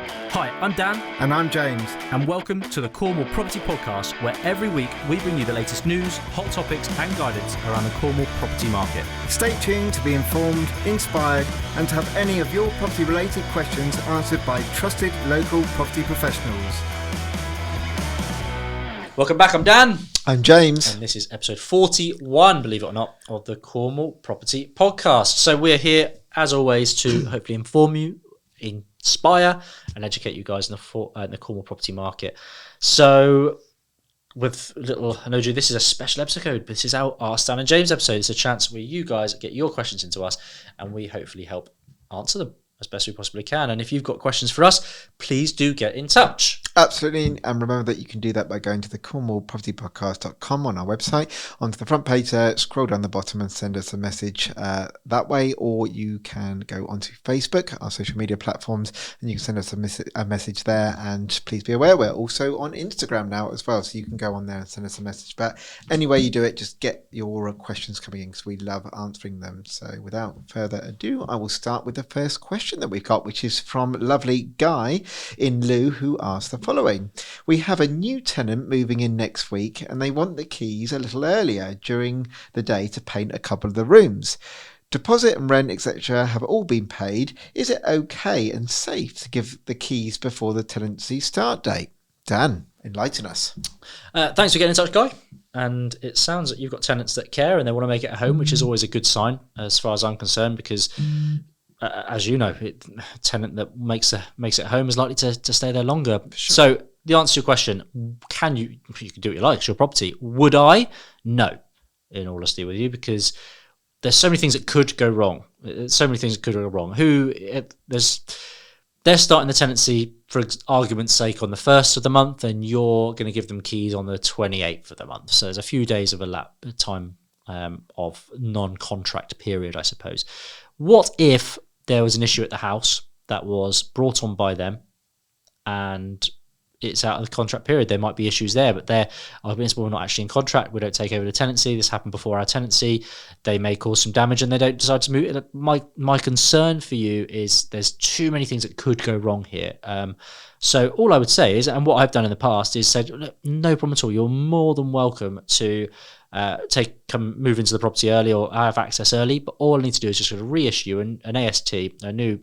Hi, I'm Dan. And I'm James. And welcome to the Cornwall Property Podcast, where every week we bring you the latest news, hot topics and guidance around the Cornwall property market. Stay tuned to be informed, inspired and to have any of your property related questions answered by trusted local property professionals. Welcome back, I'm Dan. I'm James. And this is episode 41, believe it or not, of the Cornwall Property Podcast. So we're here, as always, to hopefully inform you, inspire and educate you guys in the Cornwall property market. So with little Anoju, this is a special episode. This is our Ask Dan and James episode. It's a chance where you guys get your questions into us and we hopefully help answer them as best we possibly can. And if you've got questions for us, please do get in touch. Absolutely. And remember that you can do that by going to the cornwallpropertypodcast.com on our website, onto the front page there, scroll down the bottom and send us a message that way, or you can go onto Facebook, our social media platforms, and you can send us a message there. And please be aware, we're also on Instagram now as well, so you can go on there and send us a message. But any way you do it, just get your questions coming in because we love answering them. So without further ado, I will start with the first question that we've got, which is from lovely Guy in Looe, who asked the following. We have a new tenant moving in next week and they want the keys a little earlier during the day to paint a couple of the rooms. Deposit and rent, etc. have all been paid. Is it okay and safe to give the keys before the tenancy start date? Dan, enlighten us. Thanks for getting in touch, Guy. And it sounds like you've got tenants that care and they want to make it a home, which is always a good sign as far as I'm concerned, because as you know, a tenant that makes it home is likely to stay there longer. Sure. So the answer to your question, you can do what you like, it's your property. Would I? No, in all honesty with you, because there's so many things that could go wrong. They're starting the tenancy, for argument's sake, on the 1st of the month, and you're going to give them keys on the 28th of the month. So there's a few days of time of non-contract period, I suppose. What if there was an issue at the house that was brought on by them and it's out of the contract period? There might be issues there, but we're not actually in contract. We don't take over the tenancy. This happened before our tenancy. They may cause some damage and they don't decide to move. My concern for you is there's too many things that could go wrong here. So all I would say is, and what I've done in the past is said, look, no problem at all. You're more than welcome to move into the property early or have access early, but all I need to do is just sort of reissue an AST, a new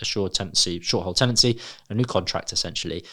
assured tenancy, short hold tenancy, a new contract essentially,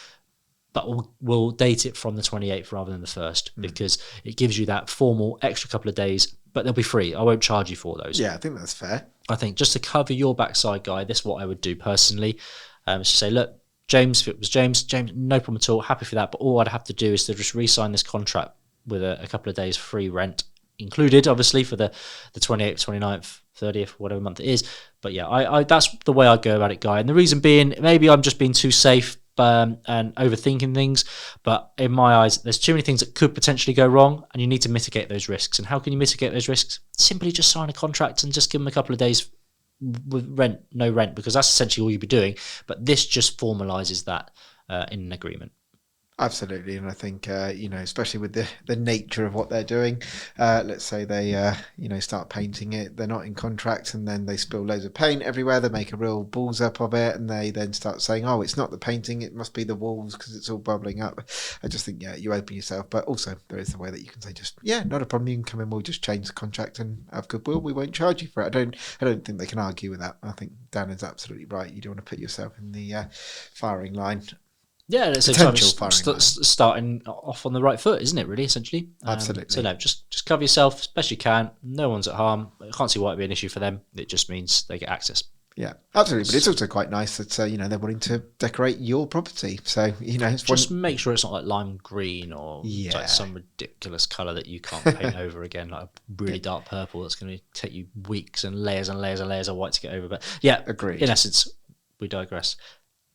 but we'll date it from the 28th rather than the 1st because it gives you that formal extra couple of days, but they'll be free. I won't charge you for those. Yeah, I think that's fair. I think just to cover your backside, Guy, this is what I would do personally, is to say, look, James, if it was James, no problem at all, happy for that, but all I'd have to do is to just re-sign this contract with a couple of days free rent included, obviously, for the 28th, 29th, 30th, whatever month it is. But yeah, I that's the way I go about it, Guy. And the reason being, maybe I'm just being too safe and overthinking things, but in my eyes, there's too many things that could potentially go wrong, and you need to mitigate those risks. And how can you mitigate those risks? Simply just sign a contract and just give them a couple of days with no rent, because that's essentially all you'd be doing. But this just formalises that in an agreement. Absolutely, and I think especially with the nature of what they're doing, let's say they start painting it, they're not in contract, and then they spill loads of paint everywhere. They make a real balls up of it, and they then start saying, "Oh, it's not the painting; it must be the walls because it's all bubbling up." I just think, you open yourself, but also there is a way that you can say, not a problem. You can come in, we'll just change the contract and have goodwill. We won't charge you for it. I don't think they can argue with that. I think Dan is absolutely right. You don't want to put yourself in the firing line. Yeah, at the same time, starting off on the right foot, isn't it, really, essentially? Absolutely. So, no, just cover yourself as best you can. No one's at harm. I can't see why it'd be an issue for them. It just means they get access. Yeah, absolutely. But it's also quite nice that, they're wanting to decorate your property. So, it's just make sure it's not like lime green or like some ridiculous colour that you can't paint over again, like a really dark purple that's going to take you weeks and layers and layers and layers of white to get over. But yeah, agreed. In essence, we digress.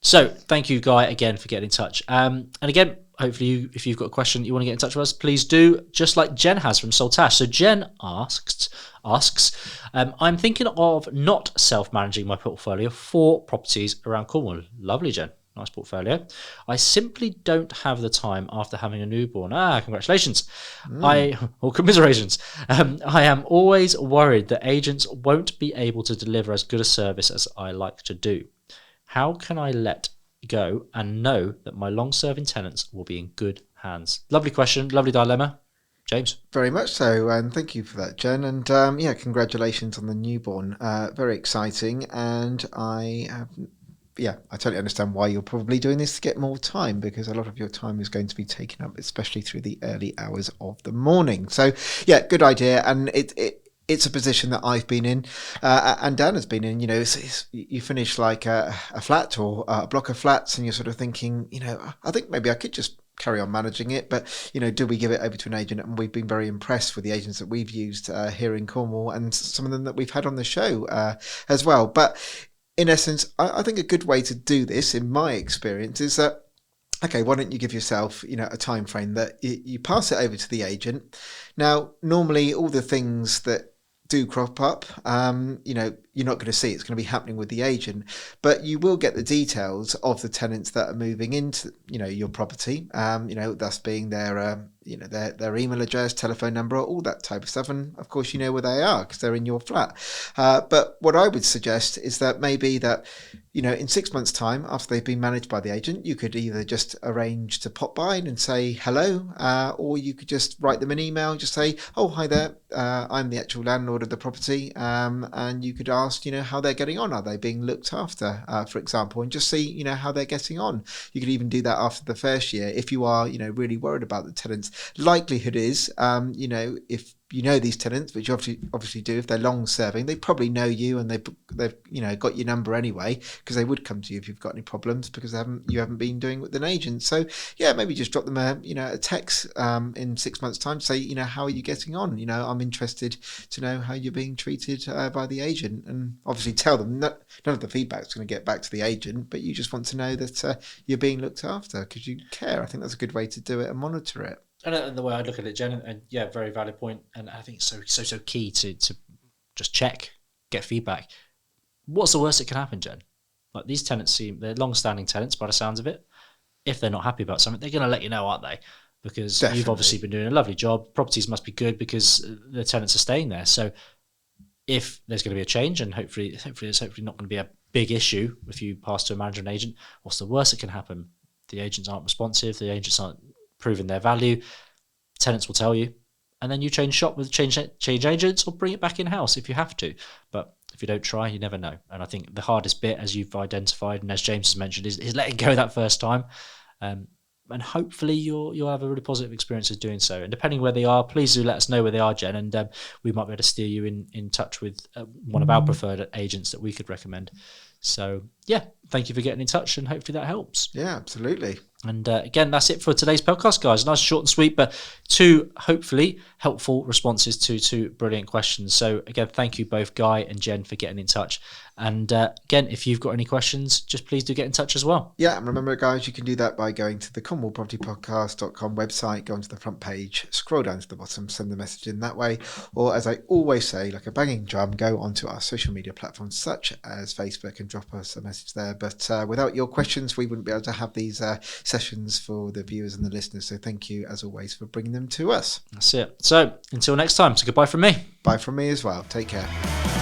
So thank you, Guy, again for getting in touch. And again, hopefully if you've got a question that you want to get in touch with us, please do, just like Jen has from Saltash. So Jen asks, I'm thinking of not self-managing my portfolio for properties around Cornwall. Lovely, Jen. Nice portfolio. I simply don't have the time after having a newborn. Congratulations. Commiserations. I am always worried that agents won't be able to deliver as good a service as I like to do. How can I let go and know that my long-serving tenants will be in good hands? Lovely question, lovely dilemma. James? Very much so, and thank you for that, Jen. And congratulations on the newborn. Very exciting, and I totally understand why you're probably doing this to get more time, because a lot of your time is going to be taken up, especially through the early hours of the morning. So, yeah, good idea, and it's a position that I've been in, and Dan has been in. You know, you finish like a flat or a block of flats, and you're sort of thinking, I think maybe I could just carry on managing it, but do we give it over to an agent? And we've been very impressed with the agents that we've used here in Cornwall, and some of them that we've had on the show as well. But in essence, I think a good way to do this, in my experience, is that, okay, why don't you give yourself, a time frame that you pass it over to the agent. Now, normally all the things that do crop up, you're not going to see. It's going to be happening with the agent, but you will get the details of the tenants that are moving into, your property. Thus being their email address, telephone number, all that type of stuff, and of course you know where they are because they're in your flat. But what I would suggest is that maybe that, in 6 months' time, after they've been managed by the agent, you could either just arrange to pop by and say hello, or you could just write them an email, just say, oh, hi there, I'm the actual landlord of the property, and you could ask, how they're getting on. Are they being looked after, for example, and just see, how they're getting on. You could even do that after the first year if you are, really worried about the tenants. Likelihood is, if these tenants, which you obviously do, if they're long serving, they probably know you, and they've got your number anyway, because they would come to you if you've got any problems, because you haven't been doing it with an agent. So yeah, maybe just drop them a text in 6 months' time to say, how are you getting on? I'm interested to know how you're being treated by the agent, and obviously tell them none of the feedback's going to get back to the agent, but you just want to know that you're being looked after because you care. I think that's a good way to do it and monitor it. And the way I look at it, Jen, and yeah, very valid point, and I think it's so key to just check, get feedback. What's the worst that can happen, Jen? Like, these tenants they're long-standing tenants by the sounds of it. If they're not happy about something, they're going to let you know, aren't they? Because Definitely. You've obviously been doing a lovely job. Properties must be good because the tenants are staying there. So if there's going to be a change, and hopefully it's not going to be a big issue if you pass to a manager and agent, what's the worst that can happen? The agents aren't responsive. The agents aren't proving their value. Tenants will tell you, and then you change shop with change agents, or bring it back in house if you have to. But if you don't try, you never know. And I think the hardest bit, as you've identified and as James has mentioned, is letting go that first time. And hopefully you'll have a really positive experience of doing so. And depending where they are, please do let us know where they are, Jen, and we might be able to steer you in touch with one of our preferred agents that we could recommend. So yeah, thank you for getting in touch, and hopefully that helps. Yeah, absolutely. And again, that's it for today's podcast, guys. Nice, short and sweet, but two hopefully helpful responses to two brilliant questions. So again, thank you both, Guy and Jen, for getting in touch. And again, if you've got any questions, just please do get in touch as well. Yeah, and remember, guys, you can do that by going to the cornwallpropertypodcast.com website, go onto the front page, scroll down to the bottom, send the message in that way. Or as I always say, like a banging drum, go onto our social media platforms such as Facebook and drop us a message there. But without your questions, we wouldn't be able to have these sessions for the viewers and the listeners. So thank you, as always, for bringing them to us. That's it. So until next time, so goodbye from me. Bye from me as well. Take care.